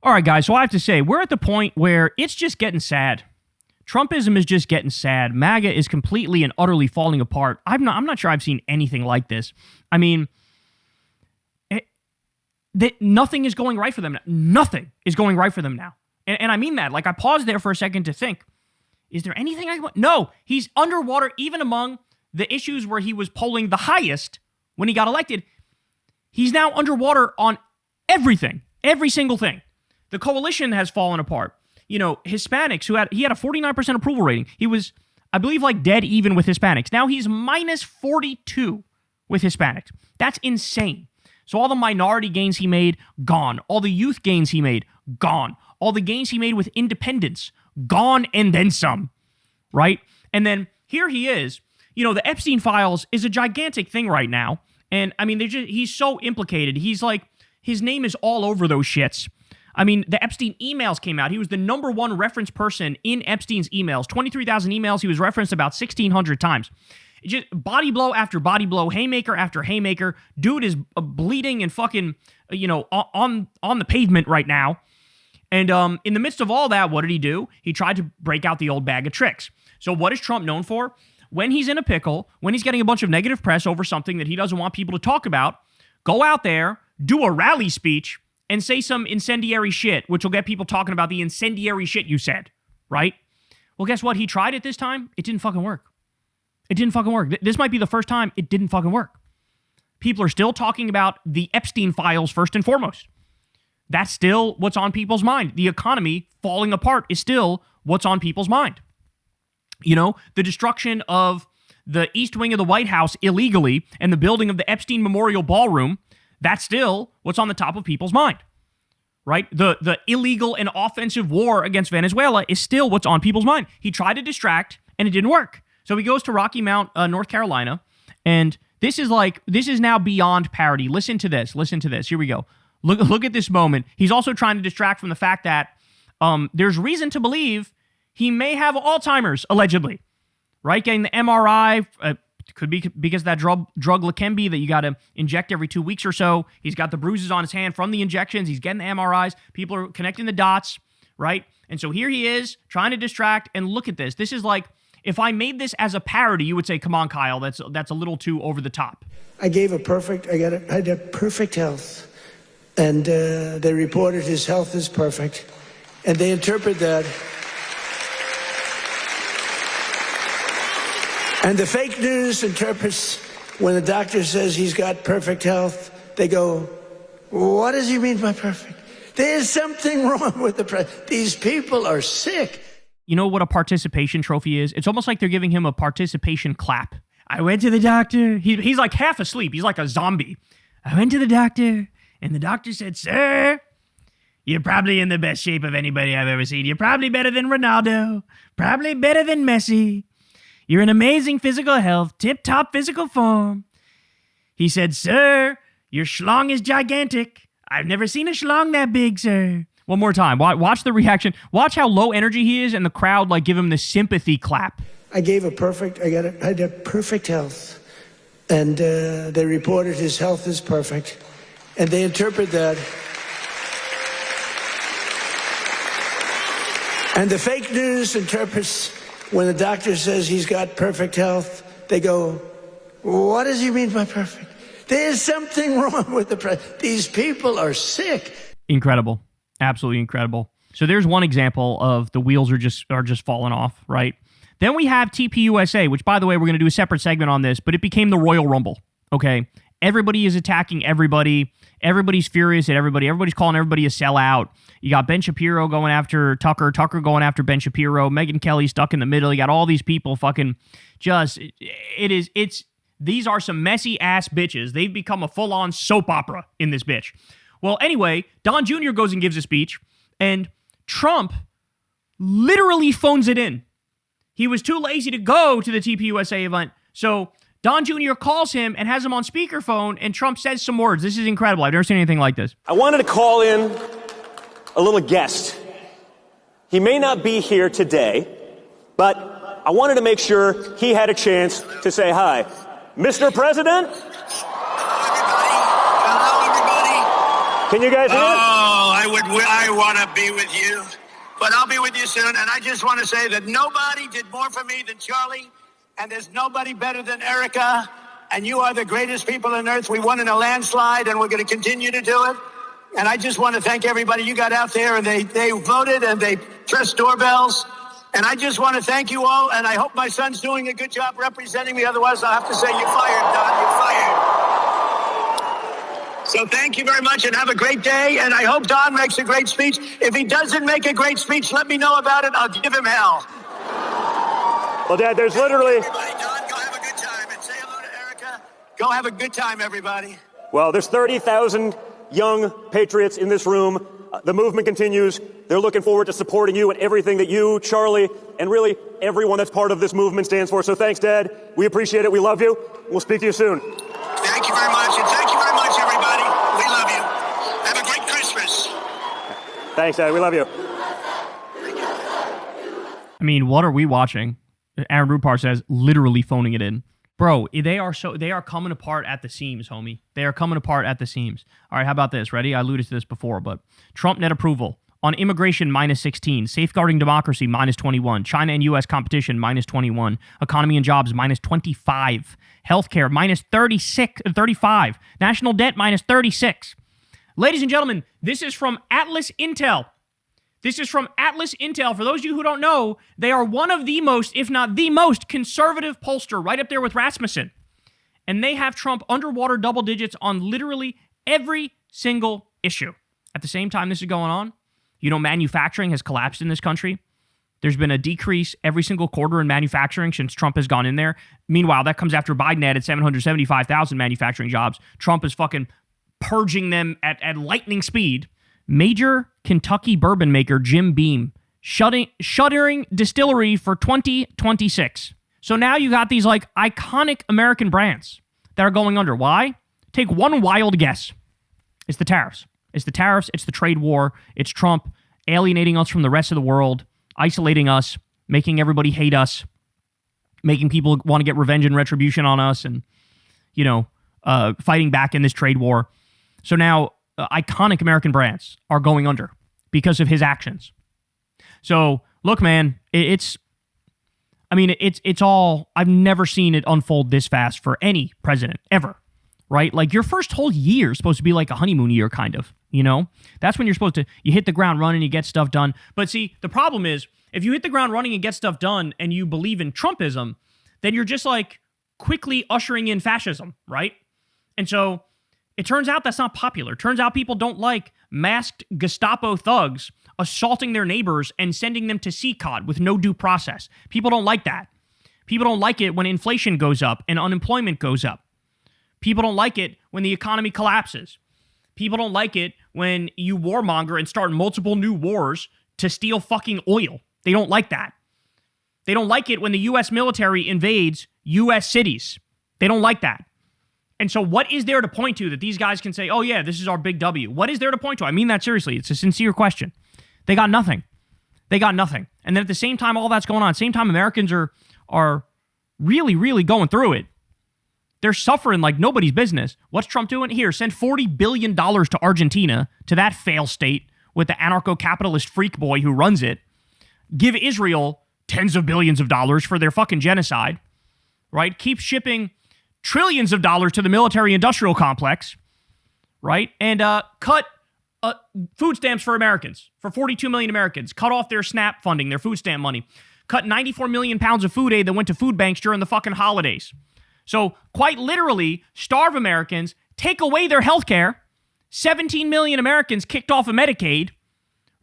All right, guys, so I have to say, we're at the point where it's just getting sad. Trumpism is just getting sad. MAGA is completely and utterly falling apart. I'm not sure I've seen anything like this. I mean, nothing is going right for them now. Nothing is going right for them now. And I mean that. Like, I paused there for a second to think, is there anything I want? No, he's underwater even among the issues where he was polling the highest when he got elected. He's now underwater on everything, every single thing. The coalition has fallen apart. You know, Hispanics, he had a 49% approval rating. He was, I believe, like dead even with Hispanics. Now he's minus 42 with Hispanics. That's insane. So all the minority gains he made, gone. All the youth gains he made, gone. All the gains he made with independents, gone and then some, right? And then here he is. You know, the Epstein files is a gigantic thing right now. And I mean, he's so implicated. He's like, his name is all over those shits. I mean, the Epstein emails came out. He was the number one reference person in Epstein's emails. 23,000 emails. He was referenced about 1,600 times. Just body blow after body blow, haymaker after haymaker. Dude is bleeding and fucking, you know, on the pavement right now. And in the midst of all that, what did he do? He tried to break out the old bag of tricks. So what is Trump known for? When he's in a pickle, when he's getting a bunch of negative press over something that he doesn't want people to talk about, go out there, do a rally speech, and say some incendiary shit, which will get people talking about the incendiary shit you said, right? Well, guess what? He tried it this time. It didn't fucking work. It didn't fucking work. This might be the first time it didn't fucking work. People are still talking about the Epstein files first and foremost. That's still what's on people's mind. The economy falling apart is still what's on people's mind. You know, the destruction of the East Wing of the White House illegally and the building of the Epstein Memorial Ballroom, that's still what's on the top of people's mind, right? The illegal and offensive war against Venezuela is still what's on people's mind. He tried to distract, and it didn't work. So he goes to Rocky Mount, North Carolina, and this is now beyond parody. Listen to this. Here we go. Look at this moment. He's also trying to distract from the fact that there's reason to believe he may have Alzheimer's, allegedly, right? Getting the MRI, could be because of that drug Leqembi that you got to inject every 2 weeks or so. He's got the bruises on his hand from the injections. He's getting the MRIs. People are connecting the dots, right? And so here he is trying to distract. And look at this. This is like, if I made this as a parody, you would say, come on, Kyle, that's a little too over the top. I had perfect health. And they reported his health is perfect. And they interpret that. And the fake news interprets when the doctor says he's got perfect health, they go, what does he mean by perfect? There's something wrong with the president. These people are sick. You know what a participation trophy is? It's almost like they're giving him a participation clap. I went to the doctor. He's like half asleep. He's like a zombie. I went to the doctor, and the doctor said, sir, you're probably in the best shape of anybody I've ever seen. You're probably better than Ronaldo. Probably better than Messi. You're in amazing physical health, tip-top physical form. He said, sir, your schlong is gigantic. I've never seen a schlong that big, sir. One more time. Watch the reaction. Watch how low energy he is, and the crowd like give him the sympathy clap. I had perfect health. And they reported his health is perfect. And they interpret that. And the fake news interprets when the doctor says he's got perfect health, they go, what does he mean by perfect? There's something wrong with the president. These people are sick. Incredible. Absolutely incredible. So there's one example of the wheels are just falling off, right? Then we have TPUSA, which, by the way, we're going to do a separate segment on this, but it became the Royal Rumble, okay? Everybody is attacking everybody. Everybody's furious at everybody. Everybody's calling everybody a sellout. You got Ben Shapiro going after Tucker. Tucker going after Ben Shapiro. Megyn Kelly stuck in the middle. You got all these people fucking just... These are some messy-ass bitches. They've become a full-on soap opera in this bitch. Well, anyway, Don Jr. goes and gives a speech, and Trump literally phones it in. He was too lazy to go to the TPUSA event, so Don Jr. calls him and has him on speakerphone, and Trump says some words. This is incredible. I've never seen anything like this. I wanted to call in a little guest. He may not be here today, but I wanted to make sure he had a chance to say hi. Mr. President? Hello, everybody. Can you guys hear? I want to be with you, but I'll be with you soon. And I just want to say that nobody did more for me than Charlie, and there's nobody better than Erica. And you are the greatest people on earth. We won in a landslide, and we're going to continue to do it. And I just want to thank everybody. You got out there, and they voted, and they pressed doorbells. And I just want to thank you all, and I hope my son's doing a good job representing me. Otherwise, I'll have to say, you're fired, Don. You're fired. So thank you very much, and have a great day. And I hope Don makes a great speech. If he doesn't make a great speech, let me know about it. I'll give him hell. Well, Dad, there's literally... Everybody, Don, go have a good time. And say hello to Erica. Go have a good time, everybody. Well, there's 30,000 young patriots in this room. The movement continues. They're looking forward to supporting you and everything that you, Charlie, and really everyone that's part of this movement stands for. So thanks, Dad. We appreciate it. We love you. We'll speak to you soon. Thank you very much. And thank you very much, everybody. We love you. Have a great Christmas. Thanks, Dad. We love you. I mean, what are we watching? Aaron Rupar says, literally phoning it in. Bro, they are coming apart at the seams, homie. They are coming apart at the seams. All right, how about this? Ready? I alluded to this before, but Trump net approval. On immigration, -16. Safeguarding democracy, -21. China and U.S. competition, -21. Economy and jobs, -25. Healthcare, -35. National debt, -36. Ladies and gentlemen, this is from Atlas Intel. This is from Atlas Intel. For those of you who don't know, they are one of the most, if not the most, conservative pollster, right up there with Rasmussen. And they have Trump underwater double digits on literally every single issue. At the same time this is going on, you know, manufacturing has collapsed in this country. There's been a decrease every single quarter in manufacturing since Trump has gone in there. Meanwhile, that comes after Biden added 775,000 manufacturing jobs. Trump is fucking purging them at lightning speed. Major Kentucky bourbon maker Jim Beam shuttering distillery for 2026. So now you got these like iconic American brands that are going under. Why? Take one wild guess. It's the tariffs. It's the tariffs. It's the trade war. It's Trump alienating us from the rest of the world, isolating us, making everybody hate us, making people want to get revenge and retribution on us, and, you know, fighting back in this trade war. So now iconic American brands are going under because of his actions. So look, man, it's all, I've never seen it unfold this fast for any president ever, right? Like your first whole year is supposed to be like a honeymoon year, kind of, you know? That's when you're supposed to, you hit the ground running, you get stuff done. But see, the problem is if you hit the ground running and get stuff done and you believe in Trumpism, then you're just like quickly ushering in fascism, right? And so it turns out that's not popular. Turns out people don't like masked Gestapo thugs assaulting their neighbors and sending them to CCOT with no due process. People don't like that. People don't like it when inflation goes up and unemployment goes up. People don't like it when the economy collapses. People don't like it when you warmonger and start multiple new wars to steal fucking oil. They don't like that. They don't like it when the U.S. military invades U.S. cities. They don't like that. And so what is there to point to that these guys can say, oh yeah, this is our big W? What is there to point to? I mean that seriously. It's a sincere question. They got nothing. They got nothing. And then at the same time all that's going on, same time Americans are really, really going through it. They're suffering like nobody's business. What's Trump doing? Here, send $40 billion to Argentina, to that fail state with the anarcho-capitalist freak boy who runs it. Give Israel tens of billions of dollars for their fucking genocide, right? Keep shipping trillions of dollars to the military-industrial complex, right? And cut food stamps for Americans, for 42 million Americans. Cut off their SNAP funding, their food stamp money. Cut 94 million pounds of food aid that went to food banks during the fucking holidays. So quite literally, starve Americans, take away their health care. 17 million Americans kicked off of Medicaid,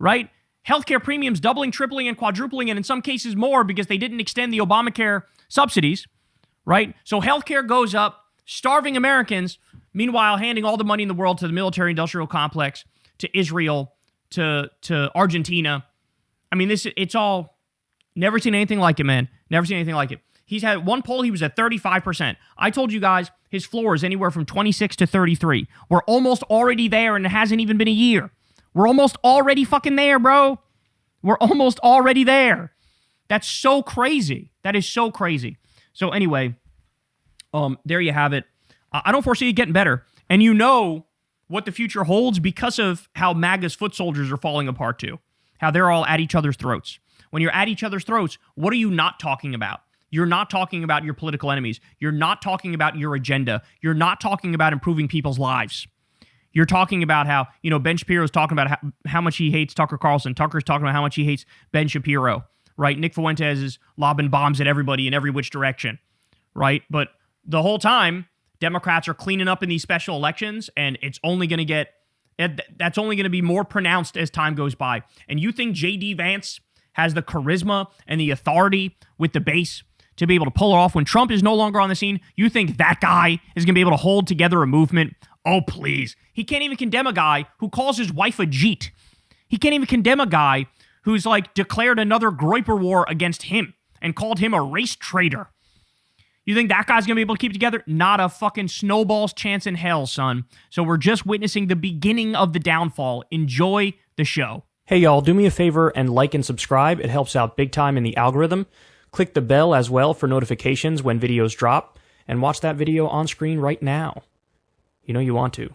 right? Healthcare premiums doubling, tripling, and quadrupling, and in some cases more because they didn't extend the Obamacare subsidies, right? So healthcare goes up, starving Americans, meanwhile handing all the money in the world to the military-industrial complex, to Israel, to Argentina. I mean, it's all, never seen anything like it, man. Never seen anything like it. He's had one poll, he was at 35%. I told you guys his floor is anywhere from 26 to 33. We're almost already there, and it hasn't even been a year. We're almost already fucking there, bro. We're almost already there. That's so crazy. That is so crazy. So anyway, there you have it. I don't foresee it getting better. And you know what the future holds because of how MAGA's foot soldiers are falling apart too. How they're all at each other's throats. When you're at each other's throats, what are you not talking about? You're not talking about your political enemies. You're not talking about your agenda. You're not talking about improving people's lives. You're talking about how, Ben Shapiro's talking about how much he hates Tucker Carlson. Tucker's talking about how much he hates Ben Shapiro, right? Nick Fuentes is lobbing bombs at everybody in every which direction, right? But the whole time, Democrats are cleaning up in these special elections, and it's only going to that's only going to be more pronounced as time goes by. And you think J.D. Vance has the charisma and the authority with the base to be able to pull it off when Trump is no longer on the scene? You think that guy is going to be able to hold together a movement? Oh, please. He can't even condemn a guy who calls his wife a jeet. He can't even condemn a guy who's declared another Groiper war against him and called him a race traitor. You think that guy's going to be able to keep it together? Not a fucking snowball's chance in hell, son. So we're just witnessing the beginning of the downfall. Enjoy the show. Hey, y'all, do me a favor and like and subscribe. It helps out big time in the algorithm. Click the bell as well for notifications when videos drop, and watch that video on screen right now. You know you want to.